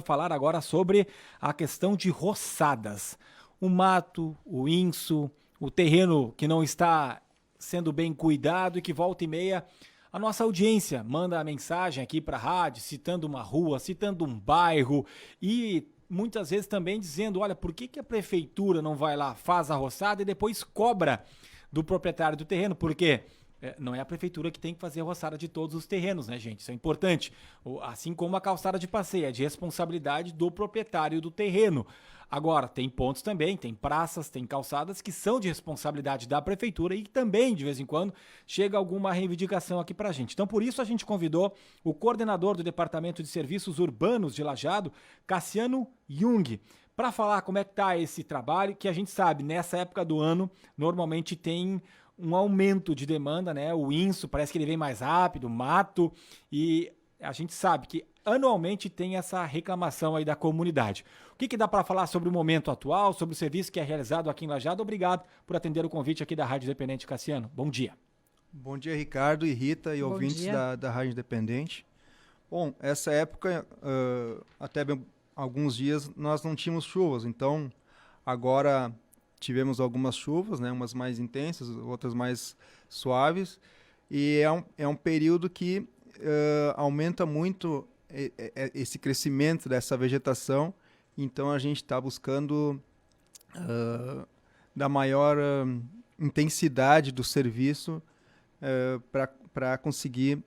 Falar agora sobre a questão de roçadas. O mato, o inso, o terreno que não está sendo bem cuidado e que volta e meia a nossa audiência manda a mensagem aqui para a rádio, citando uma rua, citando um bairro e muitas vezes também dizendo, olha, por que a prefeitura não vai lá, faz a roçada e depois cobra do proprietário do terreno? Porque não é a prefeitura que tem que fazer a roçada de todos os terrenos, né, gente? Isso é importante. Assim como a calçada de passeio, é de responsabilidade do proprietário do terreno. Agora, tem pontos também, tem praças, tem calçadas que são de responsabilidade da prefeitura e também, de vez em quando, chega alguma reivindicação aqui pra gente. Então, por isso, a gente convidou o coordenador do Departamento de Serviços Urbanos de Lajeado, Cassiano Jung, para falar como é que tá esse trabalho, que a gente sabe, nessa época do ano, normalmente tem um aumento de demanda, né? O inso parece que ele vem mais rápido, o mato, e a gente sabe que anualmente tem essa reclamação aí da comunidade. O que dá para falar sobre o momento atual, sobre o serviço que é realizado aqui em Lajeado? Obrigado por atender o convite aqui da Rádio Independente, Cassiano. Bom dia. Bom dia, Ricardo e Rita e Bom ouvintes dia. da Rádio Independente. Bom, essa época, até alguns dias, nós não tínhamos chuvas, então agora tivemos algumas chuvas, né, umas mais intensas, outras mais suaves, e é um período que aumenta muito esse crescimento dessa vegetação, então a gente está buscando da maior intensidade do serviço para conseguir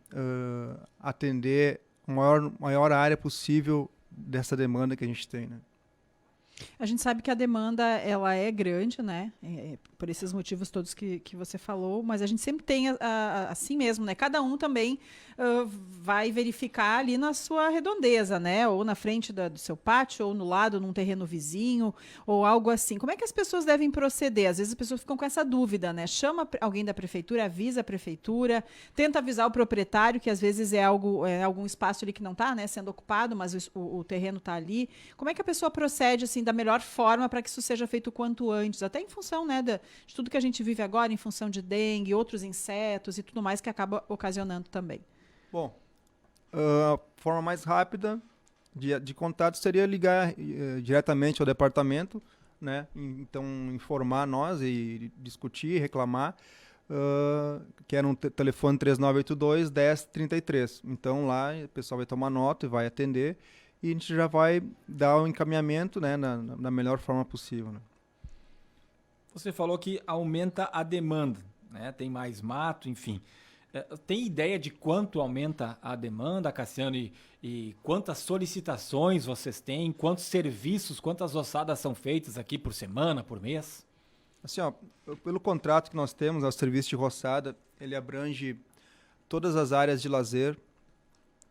atender a maior área possível dessa demanda que a gente tem, né? A gente sabe que a demanda ela é grande, né? Por esses motivos todos que você falou, mas a gente sempre tem assim mesmo, né? Cada um também vai verificar ali na sua redondeza, né? Ou na frente do seu pátio, ou no lado, num terreno vizinho, ou algo assim. Como é que as pessoas devem proceder? Às vezes as pessoas ficam com essa dúvida, né? Chama alguém da prefeitura, avisa a prefeitura, tenta avisar o proprietário, que às vezes é algum espaço ali que não está, né, sendo ocupado, mas o terreno está ali. Como é que a pessoa procede, assim, da melhor forma para que isso seja feito o quanto antes? Até em função, né, de tudo que a gente vive agora, em função de dengue, outros insetos e tudo mais que acaba ocasionando também. Bom, a forma mais rápida de contato seria ligar diretamente ao departamento, né? Então, informar nós e discutir, reclamar, que era um telefone 3982-1033. Então, lá o pessoal vai tomar nota e vai atender e a gente já vai dar o encaminhamento, né, na melhor forma possível, né? Você falou que aumenta a demanda, né? Tem mais mato, enfim. Tem ideia de quanto aumenta a demanda, Cassiano, e quantas solicitações vocês têm, quantos serviços, quantas roçadas são feitas aqui por semana, por mês? Assim, ó, pelo contrato que nós temos, o serviço de roçada, ele abrange todas as áreas de lazer.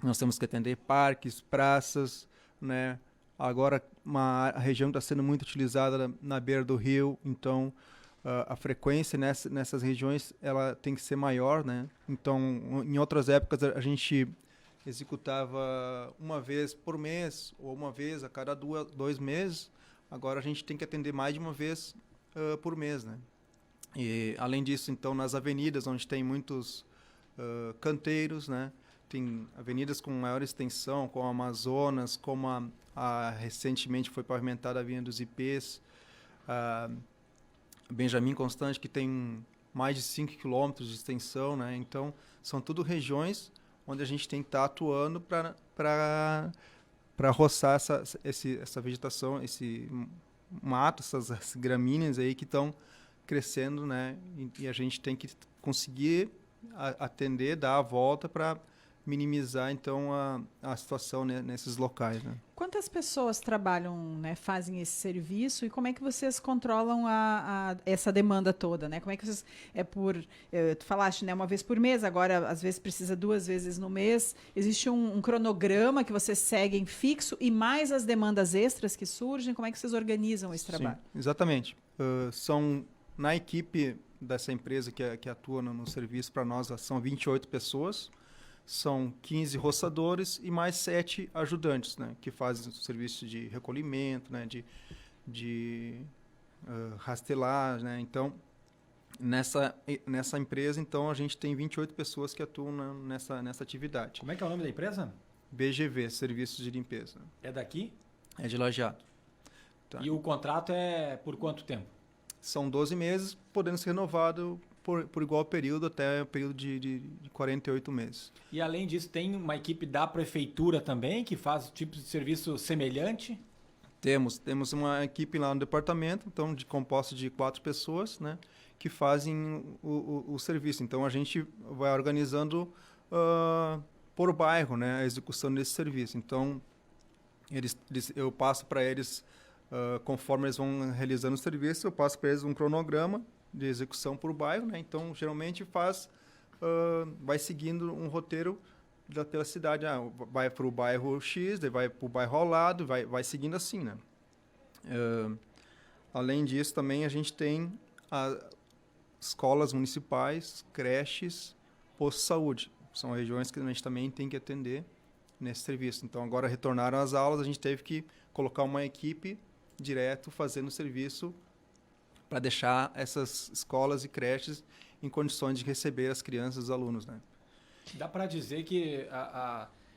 Nós temos que atender parques, praças, né? Agora a região está sendo muito utilizada na beira do rio, então a frequência nessas regiões ela tem que ser maior, né? Então, em outras épocas a gente executava uma vez por mês ou uma vez a cada 2 meses. Agora a gente tem que atender mais de uma vez por mês, né? E além disso, então, nas avenidas onde tem muitos canteiros, né? Tem avenidas com maior extensão, como a Amazonas, como recentemente foi pavimentada a Avenida dos Ipês, Benjamin Constant, que tem mais de 5 quilômetros de extensão, né? Então, são tudo regiões onde a gente tem que estar atuando para roçar essa vegetação, esse mato, essas gramíneas aí que estão crescendo, né? E a gente tem que conseguir atender, dar a volta para minimizar, então, a situação, né, nesses locais, né? Quantas pessoas trabalham, né, fazem esse serviço e como é que vocês controlam essa demanda toda, né? Como é que vocês, tu falaste, né, uma vez por mês, agora às vezes precisa 2 vezes no mês, existe um cronograma que vocês seguem fixo e mais as demandas extras que surgem, como é que vocês organizam esse trabalho? Sim, exatamente. Na equipe dessa empresa que atua no serviço para nós, são 28 pessoas, são 15 roçadores e mais 7 ajudantes, né, que fazem o serviço de recolhimento, né, de rastelagem, né? Então, nessa empresa, então, a gente tem 28 pessoas que atuam nessa atividade. Como é que é o nome da empresa? BGV, Serviços de Limpeza. É daqui? É de Lajeado. Tá. E o contrato é por quanto tempo? São 12 meses, podendo ser renovado por igual período, até o período de 48 meses. E além disso, tem uma equipe da prefeitura também que faz tipos de serviço semelhante? Temos uma equipe lá no departamento, então composta de 4 pessoas, né, que fazem o serviço. Então a gente vai organizando por bairro, né, a execução desse serviço. Então eu passo para eles, conforme eles vão realizando o serviço, eu passo para eles um cronograma de execução por bairro, né? Então geralmente vai seguindo um roteiro pela cidade, vai para o bairro X, daí vai para o bairro ao lado, vai seguindo assim, né? Além disso, também a gente tem escolas municipais, creches, posto de saúde. São regiões que a gente também tem que atender nesse serviço. Então, agora retornaram às aulas, a gente teve que colocar uma equipe direto fazendo o serviço para deixar essas escolas e creches em condições de receber as crianças e os alunos, né? Dá para dizer que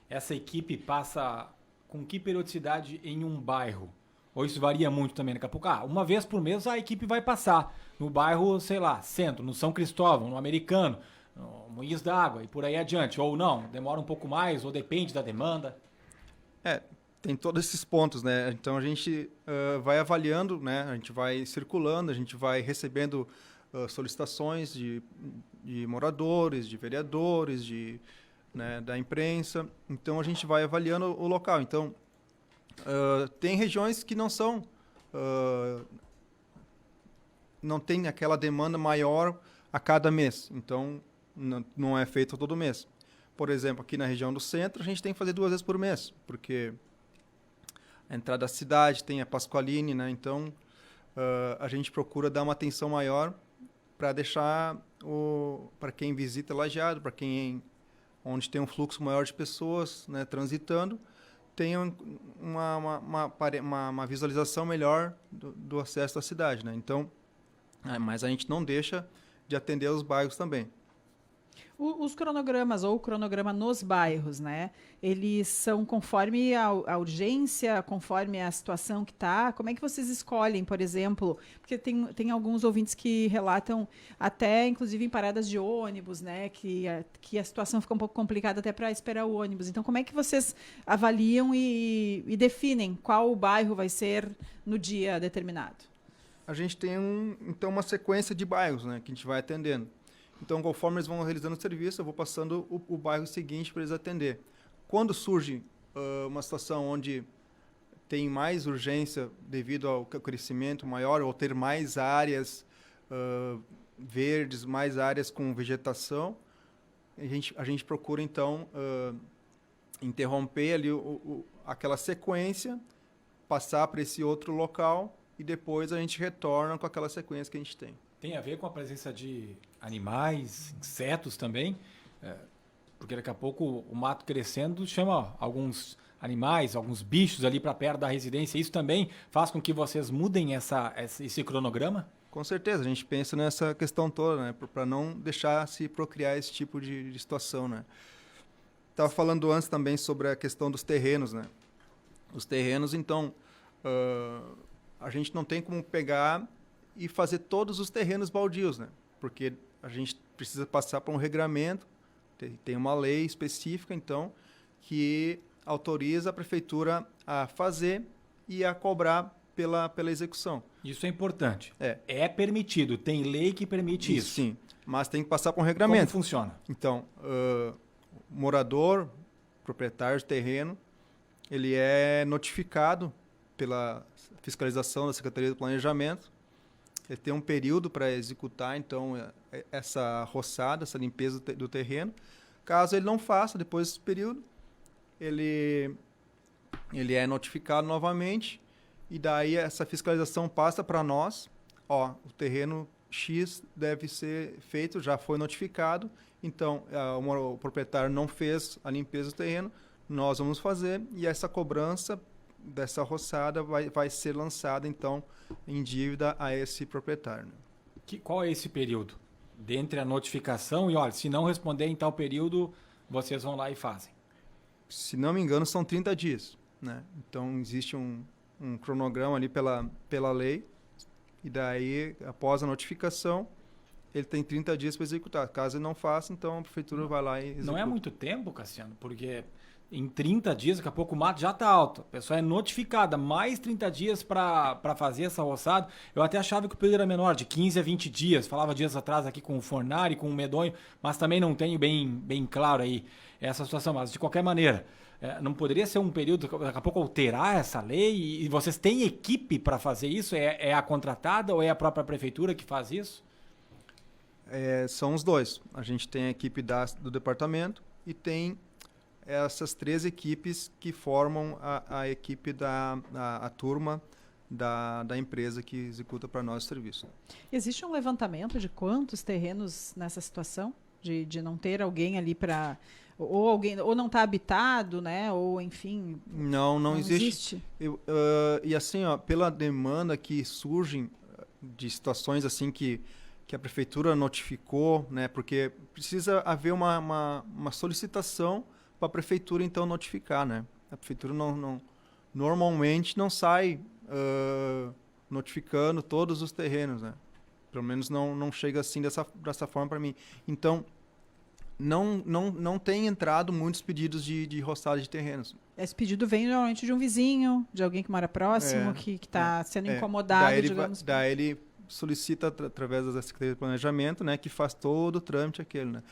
essa equipe passa com que periodicidade em um bairro? Ou isso varia muito também? Daqui a pouco, uma vez por mês a equipe vai passar no bairro, sei lá, Centro, no São Cristóvão, no Americano, no Moinhos d'Água e por aí adiante. Ou não, demora um pouco mais, ou depende da demanda. Tem todos esses pontos, né? Então a gente vai avaliando, né? A gente vai circulando, a gente vai recebendo solicitações de moradores, de vereadores, né, da imprensa. Então a gente vai avaliando o local. Então tem regiões que não tem aquela demanda maior a cada mês. Então não é feito todo mês. Por exemplo, aqui na região do centro a gente tem que fazer 2 vezes por mês, porque a entrada da cidade tem a Pasqualine, né? Então a gente procura dar uma atenção maior para deixar para quem visita Lajeado, para onde tem um fluxo maior de pessoas, né, transitando, tenha uma visualização melhor do acesso à cidade, né? Então, mas a gente não deixa de atender os bairros também. Os cronogramas ou o cronograma nos bairros, né? Eles são conforme a urgência, conforme a situação que está? Como é que vocês escolhem, por exemplo? Porque tem alguns ouvintes que relatam até, inclusive, em paradas de ônibus, né? Que a situação fica um pouco complicada até para esperar o ônibus. Então, como é que vocês avaliam e definem qual o bairro vai ser no dia determinado? A gente tem, então, uma sequência de bairros, né? Que a gente vai atendendo. Então, conforme eles vão realizando o serviço, eu vou passando o bairro seguinte para eles atender. Quando surge uma situação onde tem mais urgência devido ao crescimento maior, ou ter mais áreas verdes, mais áreas com vegetação, a gente procura, então, interromper ali aquela sequência, passar para esse outro local e depois a gente retorna com aquela sequência que a gente tem. Tem a ver com a presença de animais, insetos também, porque daqui a pouco o mato crescendo chama alguns animais, alguns bichos ali para perto da residência. Isso também faz com que vocês mudem esse cronograma? Com certeza, a gente pensa nessa questão toda, né, para não deixar se procriar esse tipo de situação, né. Estava falando antes também sobre a questão dos terrenos, né. Os terrenos, então, a gente não tem como pegar e fazer todos os terrenos baldios, né? Porque a gente precisa passar por um regramento, tem uma lei específica, então, que autoriza a prefeitura a fazer e a cobrar pela execução. Isso é importante. É permitido, tem lei que permite isso. Sim, mas tem que passar por um regramento. Como funciona? Então, morador, proprietário de terreno, ele é notificado pela fiscalização da Secretaria do Planejamento. Ele tem um período para executar, então, essa roçada, essa limpeza do terreno. Caso ele não faça, depois desse período, ele é notificado novamente e daí essa fiscalização passa para nós. O terreno X deve ser feito, já foi notificado, então o proprietário não fez a limpeza do terreno, nós vamos fazer e essa cobrança dessa roçada vai ser lançada, então, em dívida a esse proprietário. Qual é esse período? Dentre a notificação e, olha, se não responder em tal período, vocês vão lá e fazem. se não me engano, são 30 dias, né? Então, existe um cronograma ali pela lei, e daí, após a notificação, ele tem 30 dias para executar. Caso ele não faça, então a prefeitura vai lá e executa. Não é muito tempo, Cassiano, porque em 30 dias, daqui a pouco o mato já está alto. A pessoa é notificada, mais 30 dias para fazer essa roçada. Eu até achava que o período era menor, de 15 a 20 dias. Falava dias atrás aqui com o Fornari, com o Medonho, mas também não tenho bem claro aí essa situação. Mas, de qualquer maneira, não poderia ser um período, daqui a pouco, alterar essa lei? E vocês têm equipe para fazer isso? É a contratada ou é a própria prefeitura que faz isso? São os dois. A gente tem a equipe do departamento e tem essas 3 equipes que formam a equipe a turma da empresa que executa para nós o serviço. Existe um levantamento de quantos terrenos nessa situação? De não ter alguém ali para... Ou não está habitado, né? Ou, enfim... Não existe. E assim, ó, pela demanda que surgem de situações assim que a prefeitura notificou, né? Porque precisa haver uma solicitação para a prefeitura, então, notificar, né? A prefeitura normalmente não sai notificando todos os terrenos, né? Pelo menos não chega assim dessa forma para mim. Então, não tem entrado muitos pedidos de roçada de terrenos. Esse pedido vem normalmente de um vizinho, de alguém que mora próximo, que está sendo incomodado, digamos. Daí ele solicita através da Secretaria de Planejamento, né, que faz todo o trâmite aquele, né?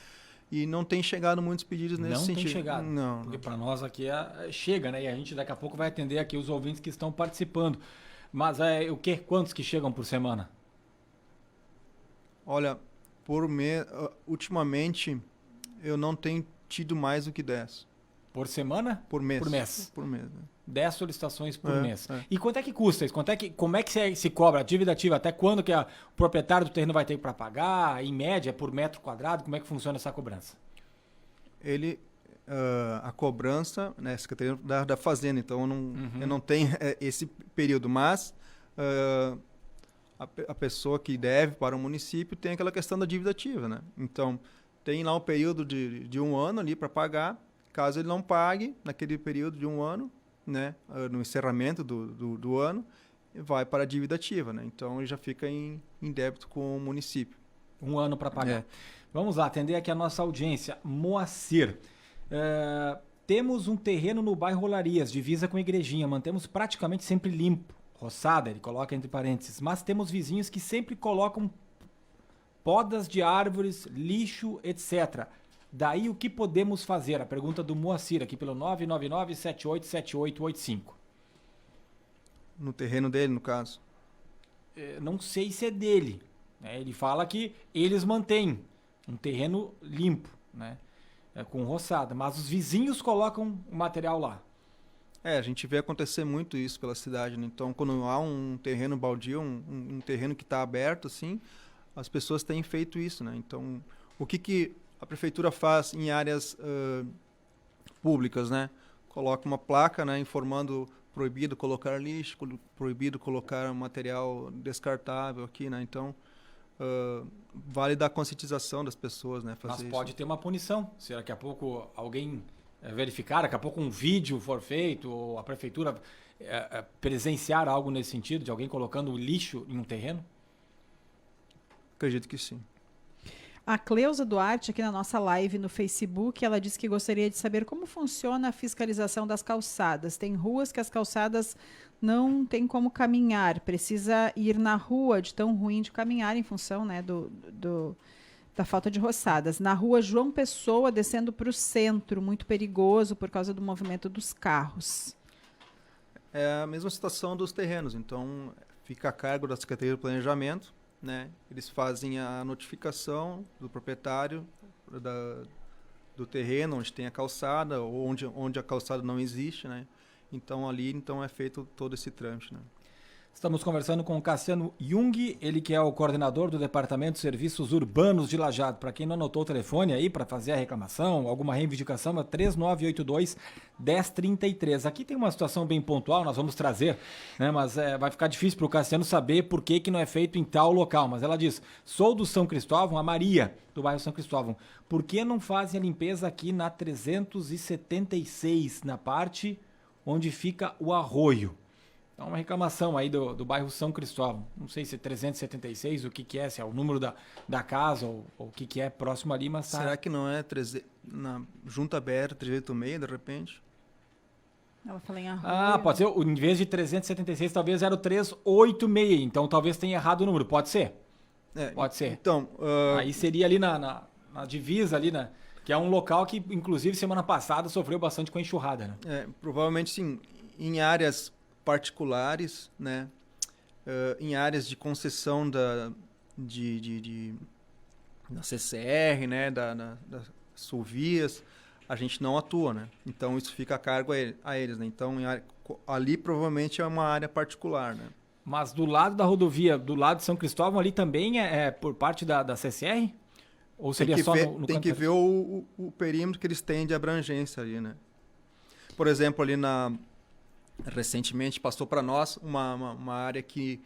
E não tem chegado muitos pedidos nesse sentido. Não tem chegado. Não. Porque para nós aqui chega, né? E a gente daqui a pouco vai atender aqui os ouvintes que estão participando. Mas o quê? Quantos que chegam por semana? Olha, por mês, ultimamente eu não tenho tido mais do que 10. Por semana? Por mês. Por mês. Por mês, né? 10 solicitações por mês. E quanto é que custa isso? Como é que se cobra a dívida ativa? Até quando que o proprietário do terreno vai ter para pagar? Em média, por metro quadrado? Como é que funciona essa cobrança? A cobrança, né, Secretaria da Fazenda, então eu não tenho esse período, mas a pessoa que deve para o município tem aquela questão da dívida ativa, né? Então, tem lá um período de 1 ano ali para pagar. Caso ele não pague naquele período de 1 ano, né, no encerramento do ano, vai para a dívida ativa, né? Então ele já fica em débito com o município. 1 ano para pagar. Vamos lá, atender aqui a nossa audiência. Moacir, temos um terreno no bairro Rolarias, divisa com a Igrejinha, mantemos praticamente sempre limpo. Roçada, ele coloca entre parênteses, mas temos vizinhos que sempre colocam podas de árvores, lixo, etc. Daí o que podemos fazer? A pergunta do Moacir aqui pelo 999-787885. No terreno dele, no caso? Não sei se é dele. Né? Ele fala que eles mantêm um terreno limpo, né? Com roçada, mas os vizinhos colocam o material lá. A gente vê acontecer muito isso pela cidade, né? Então, quando há um terreno baldio, um terreno que está aberto, assim, as pessoas têm feito isso, né? Então, o que a prefeitura faz em áreas públicas, né? Coloca uma placa, né, informando proibido colocar lixo, proibido colocar material descartável aqui, né? Então, vale dar conscientização das pessoas, né? Mas fazer pode isso. ter uma punição. Se daqui a pouco alguém verificar, daqui a pouco um vídeo for feito, ou a prefeitura presenciar algo nesse sentido, de alguém colocando lixo em um terreno? Acredito que sim. A Cleusa Duarte, aqui na nossa live no Facebook, ela disse que gostaria de saber como funciona a fiscalização das calçadas. Tem ruas que as calçadas não tem como caminhar, precisa ir na rua de tão ruim de caminhar em função, né, da falta de roçadas. Na rua João Pessoa, descendo para o centro, muito perigoso por causa do movimento dos carros. É a mesma situação dos terrenos, então fica a cargo da Secretaria de Planejamento, né? Eles fazem a notificação do proprietário do terreno onde tem a calçada ou onde a calçada não existe, né? Então ali é feito todo esse trâmite, né? Estamos conversando com o Cassiano Jung, ele que é o coordenador do Departamento de Serviços Urbanos de Lajeado. Para quem não anotou o telefone aí para fazer a reclamação, alguma reivindicação, é 3982-1033. Aqui tem uma situação bem pontual, nós vamos trazer, né? Mas vai ficar difícil para o Cassiano saber por que não é feito em tal local. Mas ela diz, sou do São Cristóvão, a Maria, do bairro São Cristóvão. Por que não fazem a limpeza aqui na 376, na parte onde fica o arroio? Então, uma reclamação aí do bairro São Cristóvão. Não sei se é 376, o que é, se é o número da casa ou o que é próximo ali, mas... Será que não é junto à BR 386, de repente? Ela fala em arroio. Ah, pode ser. Em vez de 376, talvez era o 386. Então, talvez tenha errado o número. Pode ser? Pode ser. Então... Aí seria ali na divisa, ali, que é um local que, inclusive, semana passada sofreu bastante com a enxurrada, né? Provavelmente, sim. Em áreas particulares, né, em áreas de concessão da CCR, né, das Sulvias, a gente não atua, né? Então isso fica a cargo a eles, né? Então ali provavelmente é uma área particular, né? Mas do lado da rodovia, do lado de São Cristóvão, ali também é por parte da CCR? Ou seria só no Tem que ver o perímetro que eles têm de abrangência ali, né? Por exemplo, ali recentemente passou para nós uma área que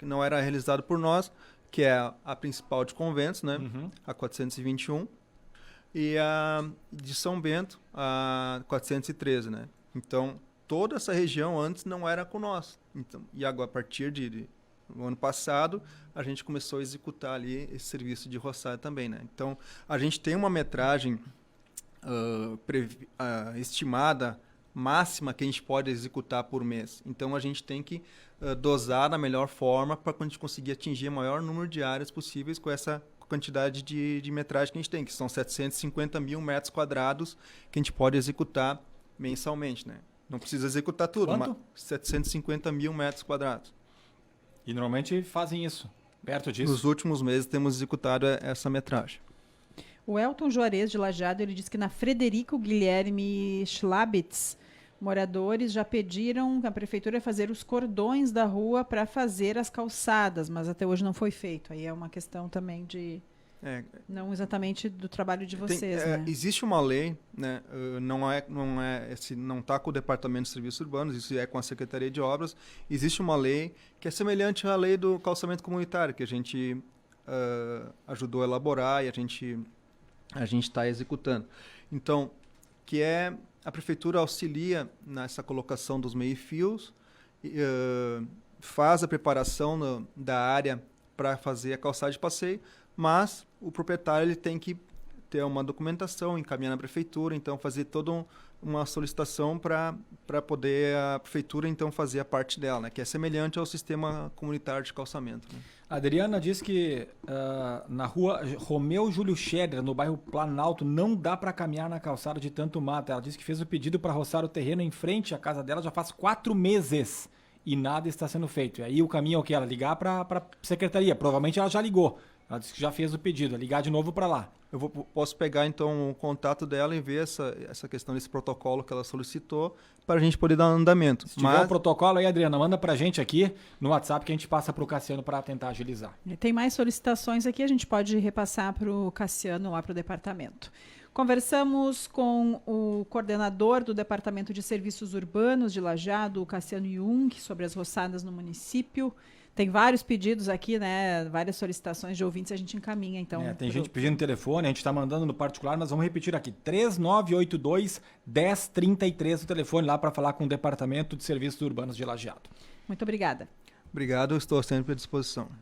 não era realizada por nós, que é a principal de Conventos, né? Uhum. A 421, e a de São Bento, a 413, né? Então, toda essa região antes não era com nós. Então, e agora, a partir do ano passado, a gente começou a executar ali esse serviço de roçada também, né? Então, a gente tem uma metragem estimada máxima que a gente pode executar por mês. Então, a gente tem que dosar da melhor forma para a gente conseguir atingir o maior número de áreas possíveis com essa quantidade de metragem que a gente tem, que são 750 mil metros quadrados que a gente pode executar mensalmente, né? Não precisa executar tudo, Quanto? mas 750 mil metros quadrados. E normalmente fazem isso, perto disso. Nos últimos meses temos executado essa metragem. O Elton Juarez de Lajeado, ele diz que na Frederico Guilherme Schlabitz, moradores já pediram a prefeitura fazer os cordões da rua para fazer as calçadas, mas até hoje não foi feito. Aí é uma questão também de... não exatamente do trabalho de vocês, né? Existe uma lei, né? Não está com o Departamento de Serviços Urbanos, isso é com a Secretaria de Obras. Existe uma lei que é semelhante à lei do calçamento comunitário, que a gente ajudou a elaborar e a gente está executando. Então, que a prefeitura auxilia nessa colocação dos meio-fios, faz a preparação da área para fazer a calçada de passeio, mas o proprietário ele tem que ter uma documentação, encaminhar na prefeitura, então fazer toda uma solicitação para poder a prefeitura então fazer a parte dela, né, que é semelhante ao sistema comunitário de calçamento, né? A Adriana diz que na rua Romeu Júlio Scheder, no bairro Planalto, não dá para caminhar na calçada de tanto mato. Ela disse que fez o pedido para roçar o terreno em frente à casa dela já faz 4 meses e nada está sendo feito. E aí o caminho é o que? Ela ligar para a secretaria. Provavelmente ela já ligou. Ela disse que já fez o pedido, é ligar de novo para lá. Posso pegar então o contato dela e ver essa questão desse protocolo que ela solicitou para a gente poder dar andamento. Se tiver o protocolo aí, Adriana, manda para a gente aqui no WhatsApp que a gente passa para o Cassiano para tentar agilizar. Tem mais solicitações aqui, a gente pode repassar para o Cassiano lá para o departamento. Conversamos com o coordenador do Departamento de Serviços Urbanos de Lajeado, o Cassiano Jung, sobre as roçadas no município. Tem vários pedidos aqui, né? Várias solicitações de ouvintes, a gente encaminha, então. Tem gente pedindo telefone, a gente está mandando no particular, mas vamos repetir aqui. 3982-1033, o telefone lá para falar com o Departamento de Serviços Urbanos de Lajeado. Muito obrigada. Obrigado, estou sempre à disposição.